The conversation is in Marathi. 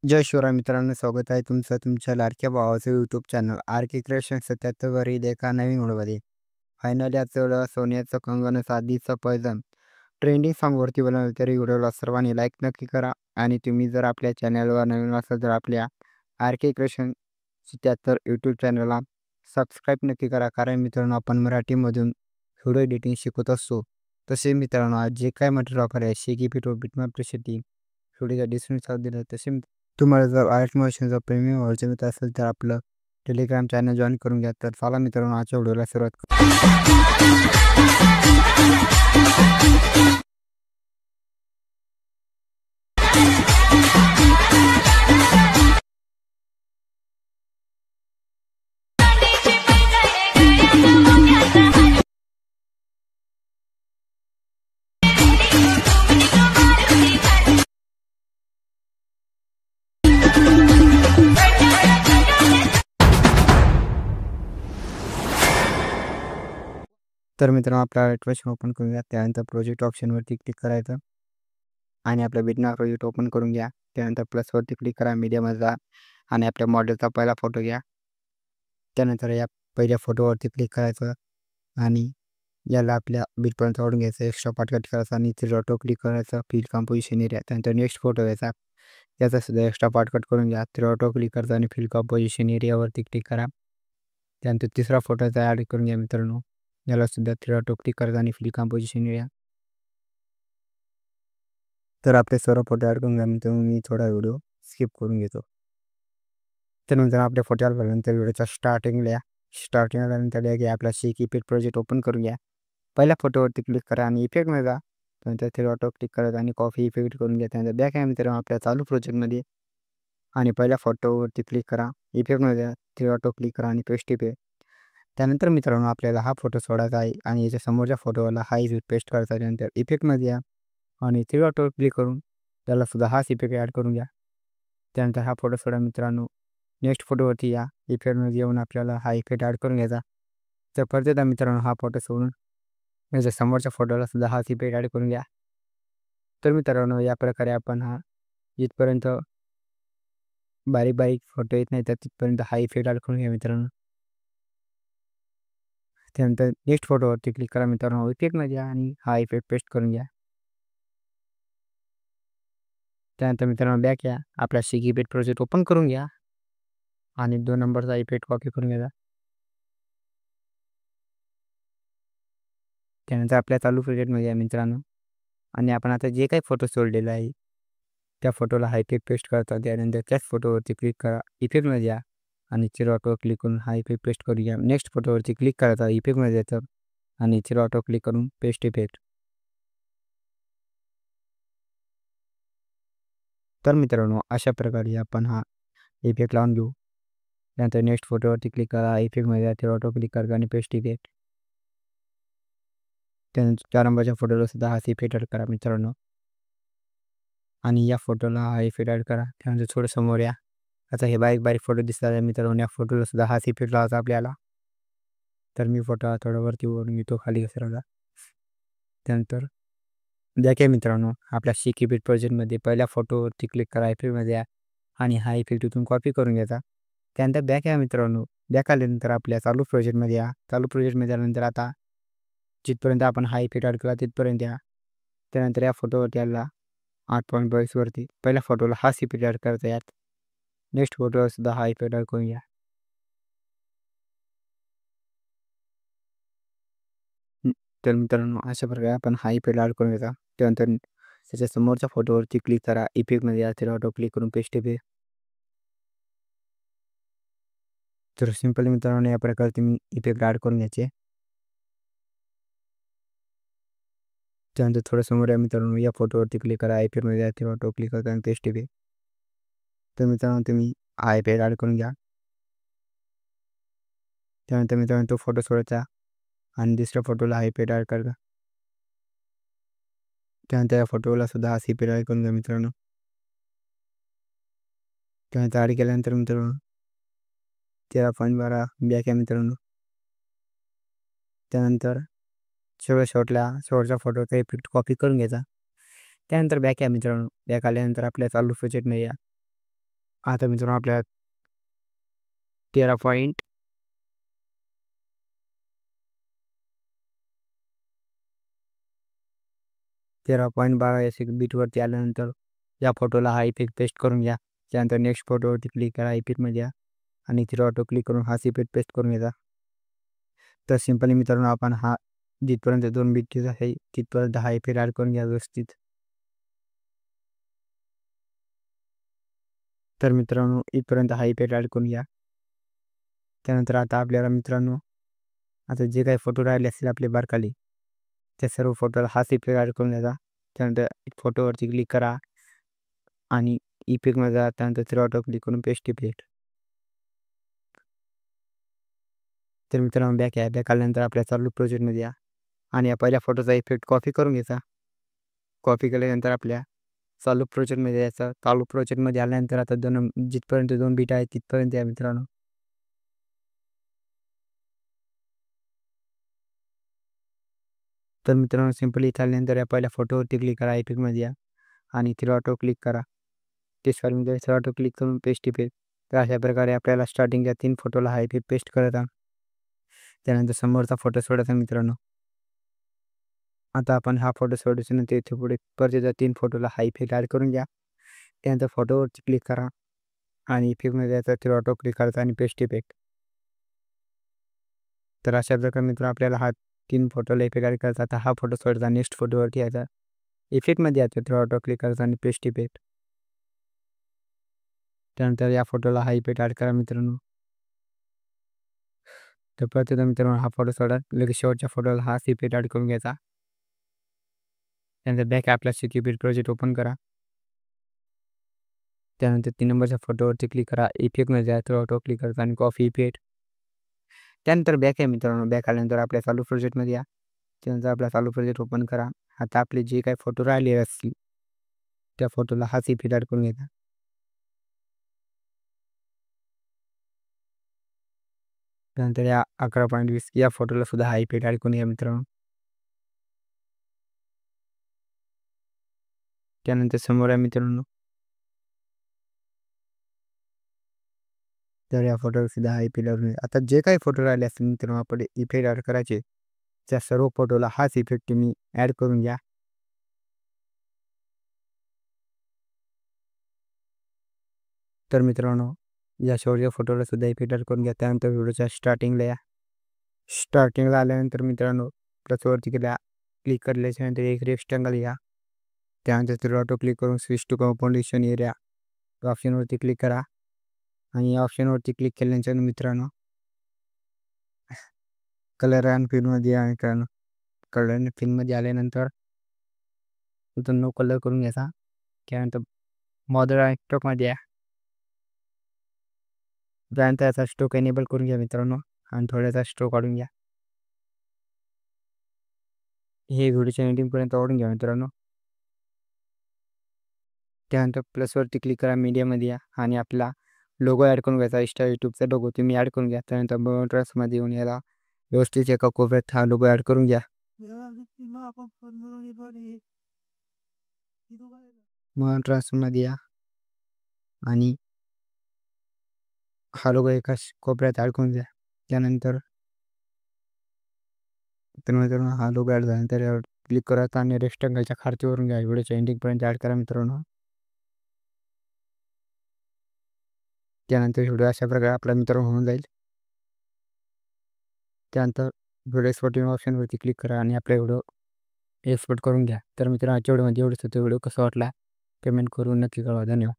जय शिवराय मित्रांनो, स्वागत आहे तुमचं तुमच्या लाडक्या भावाचं यूट्यूब चॅनल आर के क्रिएशन 77 वरील एका नवीन व्हिडिओमध्ये. फायनली आजचं सोन्याचं कंगन साधीचं पैजण ट्रेंडिंग सॉन्गवरती बनवलं, तरी व्हिडिओला सर्वांनी लाईक नक्की करा. आणि तुम्ही जर आपल्या चॅनलवर नवीन असाल तर आपल्या आर के क्रिएशन 77 यूट्यूब चॅनलला सबस्क्राईब नक्की करा. कारण मित्रांनो, आपण मराठीमधून व्हिडिओ एडिटिंग शिकत असतो. तसे मित्रांनो, आज जे काय मटेरियल वापर आहे शेकी बिटमॅप प्रिसेटिंग व्हिडिओच्या डिस्क्रिप्शनला दिलं. तसे तुम्हाला जर आर्ट मोशनचा प्रीमियम व्हायचं मित्र असेल तर आपलं टेलिग्राम चॅनल जॉईन करून घ्या. तर चला मित्रांनो, आजच्या व्हिडिओला सुरुवात तर मित्रांनो, आपला आर्ट मोशन ओपन करून घ्या. त्यानंतर प्रोजेक्ट ऑप्शनवरती क्लिक करायचं आणि आपलं बिटमॅप प्रोजेक्ट ओपन करून घ्या. त्यानंतर प्लसवरती क्लिक करा, मीडियामध्ये जा आणि आपल्या मॉडेलचा पहिला फोटो घ्या. त्यानंतर या पहिल्या फोटोवरती क्लिक करायचं आणि याला आपल्या बिटपर्यंत वाढून घ्यायचं. एक्स्ट्रा पार्ट कट करायचा आणि इथे ऑटो क्लिक करायचं, फिल कंपोजिशन एरिया. त्यानंतर नेक्स्ट फोटो घ्यायचा, याचा सुद्धा एक्स्ट्रा पार्ट कट करून घ्या. तर ऑटो क्लिक करायचा आणि फिल कंपोजिशन एरियावरती क्लिक करा. त्यानंतर तिसरा फोटोचा ॲड करून घ्या मित्रांनो, याला सुद्धा थ्री ऑटो क्लिक करायचा आणि फिल कंपोजिशन एरिया. तर आपले सर्व फोटो ॲड करून घ्या मित्रांनो. मी थोडा व्हिडिओ स्किप करून घेतो. त्यानंतर आपल्या फोटो आल्यानंतर व्हिडिओच्या स्टार्टिंग आल्यानंतर घ्या, आपला शेक इफेक्ट प्रोजेक्ट ओपन करून घ्या. पहिल्या फोटोवरती क्लिक करा आणि इफेक्टमध्ये जा. त्यानंतर थ्री ऑटो क्लिक करायचा आणि कॉफी इफेक्ट करून घ्या. त्यानंतर बॅक आहे मित्रांनो आपल्या चालू प्रोजेक्टमध्ये आणि पहिल्या फोटोवरती क्लिक करा, इफेक्टमध्ये थ्री ऑटो क्लिक करा आणि पेस्ट इफेक्ट. त्यानंतर मित्रांनो, आपल्याला हा फोटो सोडायचा आहे आणि याच्या समोरच्या फोटोला हा इफेक्ट पेस्ट करायचा. त्यानंतर इफेक्टमध्ये या आणि थ्री ऑटो क्लिक करून त्याला सुद्धा हाच इफेक्ट ॲड करून घ्या. त्यानंतर हा फोटो सोडा मित्रांनो. नेक्स्ट फोटोवरती या, इफेक्टमध्ये येऊन आपल्याला हा इफेक्ट ॲड करून घ्यायचा. तर परत एकदा मित्रांनो, हा फोटो सोडून याच्या समोरच्या फोटोला सुद्धा हाच इफेक्ट ॲड करून घ्या. तर मित्रांनो, या प्रकारे आपण हा जिथपर्यंत बारीक बारीक फोटो येत नाही तर तिथपर्यंत हा इफेक्ट ॲड करून घ्या मित्रांनो. त्यानंतर नेक्स्ट फोटोवरती क्लिक करा मित्रांनो, इफेक्टमध्ये या आणि हा इफेक्ट पेस्ट करून घ्या. त्यानंतर मित्रांनो बॅक या, आपला शेक इफेक्ट प्रोजेक्ट ओपन करून घ्या आणि 2 नंबरचा इफेक्ट कॉपी करून घ्या. त्यानंतर आपल्या चालू प्रोजेक्टमध्ये या मित्रांनो आणि आपण आता जे काही फोटो सोडलेला आहे त्या फोटोला हा इफेक्ट पेस्ट करता. त्यानंतर त्याच फोटोवरती क्लिक करा, इफेक्टमध्ये या आणि चिर ऑटो क्लिक करून हा इफेक्ट पेस्ट करून घ्या. नेक्स्ट फोटोवरती क्लिक करायचा, इफेक्टमध्ये यायचं आणि चिर ऑटो क्लिक करून पेस्ट इफेक्ट. तर मित्रांनो, अशा प्रकारे आपण हा इफेक्ट लावून घेऊ. त्यानंतर नेक्स्ट फोटोवरती क्लिक करा, इफेक्टमध्ये चिर ऑटो क्लिक करा आणि पेस्ट इफेक्ट. त्यानंतर 4 नंबरच्या फोटोला सुद्धा हाच इफेक्ट ॲड करा मित्रांनो आणि या फोटोला हा इफेक्ट ॲड करा. त्यानंतर थोडं समोर या. आता हे बारीक बारीक फोटो दिसतात मित्रांनो, या फोटोला सुद्धा हाच इफेक्ट लावायचा आपल्याला. तर मी फोटो थोडा वरती ओढून घेतो, खाली घसरवला. त्यानंतर बॅक आहे मित्रांनो, आपल्या शेक इफेक्ट प्रोजेक्टमध्ये पहिल्या फोटोवरती क्लिक करा, इफेक्टमध्ये या आणि हा इफेक्ट इथून कॉपी करून घ्यायचा. त्यानंतर बॅक आहे मित्रांनो, बॅक आल्यानंतर आपल्या चालू प्रोजेक्टमध्ये या. चालू प्रोजेक्टमध्ये आल्यानंतर आता जिथपर्यंत आपण हा इफेक्ट ॲड केला तिथपर्यंत या. त्यानंतर या फोटोवरती याला 8.22 वरती पहिल्या फोटोला हाच इफेक्ट ॲड करायचा यात. नेक्स्ट फोटोवर सुद्धा हा इफेक्ट ॲड करून घ्या. तर मित्रांनो, अशा प्रकारे आपण हा इफेक्ट ॲड करून घ्यायचा. त्यानंतर त्याच्या समोरच्या फोटोवरती क्लिक करा, इफेक्टमध्ये या, थ्री ऑटो क्लिक करून पेस्ट इफेक्ट. तर सिंपल मित्रांनो, या प्रकारे तुम्ही इफेक्ट ॲड करून घ्यायचे. त्यानंतर थोडं समोर या मित्रांनो, या फोटोवरती क्लिक करा, इफेक्टमध्ये या, थ्री ऑटो क्लिक करा आणि पेस्ट इफेक्ट. तर मित्रांनो, तुम्ही हा इफेक्ट ॲड करून घ्या. त्यानंतर मित्रांनो, तो फोटो सोडायचा आणि दुसऱ्या फोटोला हा इफेक्ट ॲड करा. त्यानंतर या फोटोला सुद्धा हा इफेक्ट ॲड करून घ्या मित्रांनो. त्यानंतर ॲड केल्यानंतर मित्रांनो 13.12 बॅक आहे मित्रांनो. त्यानंतर शेवटच्या फोटोचा इफेक्ट कॉपी करून घ्यायचा. त्यानंतर बॅक आहे मित्रांनो. बॅक आल्यानंतर आपल्या चालू प्रोजेक्टमध्ये या आता मित्रांनो आपल्याला 13.12 या बीटवरती आल्यानंतर या फोटोला हा इफेक्ट पेस्ट करून घ्या. त्यानंतर नेक्स्ट फोटोवरती क्लिक करा, इफेक्टमध्ये या आणि इथे ऑटो क्लिक करून हाच इफेक्ट पेस्ट करून घ्यायचा. तर सिंपली मित्रांनो आपण हा जिथपर्यंत 2 बीट आहे तिथपर्यंत हा इफेक्ट ॲड करून घ्या व्यवस्थित. तर मित्रांनो इथपर्यंत हा इफेक्ट ॲड करून घ्या. त्यानंतर आता आपल्याला मित्रांनो आता जे काही फोटो राहिले असतील आपले बारकाली त्या सर्व फोटोला हाच इफेक्ट ॲड करून द्यायचा. त्यानंतर फोटोवरती क्लिक करा आणि इफेक्टमध्ये जा. त्यानंतर थ्री ऑटो क्लिक करून पेस्ट इफेक्ट. तर मित्रांनो बॅक आल्यानंतर आपल्या चालू प्रोजेक्टमध्ये या आणि या पहिल्या फोटोचा इफेक्ट कॉपी करून घ्यायचा. कॉपी केल्यानंतर आपल्या चालू प्रोजेक्टमध्ये यायचं. चालू प्रोजेक्टमध्ये आल्यानंतर आता जिथपर्यंत 2 बीट आहे तिथपर्यंत या मित्रांनो. तर मित्रांनो सिंपली इथं आल्यानंतर या पहिल्या फोटोवरती क्लिक करा, इफेक्टमध्ये या आणि थ्री ऑटो क्लिक करा. टेक्स्टफाईलमध्ये थ्री ऑटो क्लिक करून पेस्ट इफेक्ट. तर अशा प्रकारे आपल्याला स्टार्टिंगच्या 3 फोटोला हा इफेक्ट पेस्ट करायचा. त्यानंतर समोरचा फोटो सोडायचा मित्रांनो. आता आपण हा फोटो सोडायचा नंतर इथे पुढे परत 3 फोटोला हा इफेक्ट ॲड करून घ्या. त्यानंतर फोटोवरती क्लिक करा आणि इफेक्टमध्ये यायचा थ्री ऑटो क्लिक करायचा आणि पेस्ट इफेक्ट. तर अशा प्रकारे मित्रांनो आपल्याला हा 3 फोटोला इफेक्ट ॲड करायचा. आता हा फोटो सोडायचा, नेक्स्ट फोटोवरती यायचा, इफेक्टमध्ये यायचं, थ्री ऑटो क्लिक करायचा आणि पेस्ट इफेक्ट. त्यानंतर या फोटोला हा इफेक्ट ॲड करा मित्रांनो. तर परत मित्रांनो हा फोटो सोडा, लगेच शेवटच्या फोटोला हाच इफेक्ट ॲड करून घ्यायचा. त्यानंतर बॅक आपला सिक्युरिटी प्रोजेक्ट ओपन करा. त्यानंतर 3 नंबरच्या फोटोवरती क्लिक करा, इफेक्टमध्ये जा, थ्री ऑटो क्लिक करायचा आणि कॉपी इफेक्ट. त्यानंतर बॅक आहे मित्रांनो. बॅक आल्यानंतर आपल्या चालू प्रोजेक्टमध्ये या. त्यानंतर आपला चालू प्रोजेक्ट ओपन करा. आता आपले जे काही फोटो राहिले असतील त्या फोटोला हाच इफेक्ट ॲड करून घ्यायचा. त्यानंतर या 11.20 या फोटोला सुद्धा हा इफेक्ट ॲड करून घ्या मित्रांनो. त्यानंतर समोर आहे मित्रांनो. तर या फोटोला सुद्धा हा इफेक्ट ॲड करून घ्या. आता जे काही फोटो राहिले असतील मित्रांनो आपण इफेक्ट ॲड करायचे त्या सर्व फोटोला हाच इफेक्ट तुम्ही ॲड करून घ्या. तर मित्रांनो या शेवटच्या फोटोला सुद्धा इफेक्ट ॲड करून घ्या. त्यानंतर व्हिडिओच्या स्टार्टिंगला या. स्टार्टिंगला आल्यानंतर मित्रांनो प्लसवरती क्लिक केल्याच्यानंतर एक रेक्टेंगल या. त्यानंतर थ्री ऑटो क्लिक करून स्विच टू कंपोजिशन एरिया ऑप्शनवरती क्लिक करा आणि या ऑप्शनवरती क्लिक केल्यानंतर मित्रांनो कलर अँड फिल्ममध्ये या मित्रांनो. कलर अँड फिल्ममध्ये आल्यानंतर इथून नो कलर करून घ्यायचा. त्यानंतर मॉडल आणि स्ट्रोकमध्ये या. त्यानंतर याचा स्ट्रोक एनेबल करून घ्या मित्रांनो आणि थोड्याचा स्ट्रोक काढून घ्या. हे व्हिडिओच्या एंडिंगपर्यंत आवडून घ्या मित्रांनो. त्यानंतर प्लसवरती क्लिक करा, मीडियामध्ये या आणि आपला लोगो ॲड करून घ्यायचा. इंस्टा यूट्यूबचा लोगो तुम्ही ॲड करून घ्या. त्यानंतर मॉनिटर्समध्ये येऊन याला व्यवस्थित एका कोपऱ्यात हा लोगो ॲड करून घ्या. मॉनिटर्समध्ये या आणि हा लोगो एका कोपऱ्यात ॲड करून घ्या. त्यानंतर हा लोगो ॲड झाल्यानंतर यावर क्लिक करायचा आणि रेक्टेंगलच्या खालतीवरून घ्या. व्हिडिओच्या एंडिंगपर्यंत ॲड करा मित्रांनो. त्यानंतर व्हिडिओ अशा प्रकारे आपला मित्रांनो होऊन जाईल. त्यानंतर व्हिडिओ एक्सपोर्टिंग ऑप्शनवरती क्लिक करा आणि आपला व्हिडिओ एक्सपोर्ट करून घ्या. तर मित्रांनो आजच्या व्हिडिओमध्ये एवढंच होतं. व्हिडिओ कसा वाटला पेमेंट करून नक्की कळवा. धन्यवाद.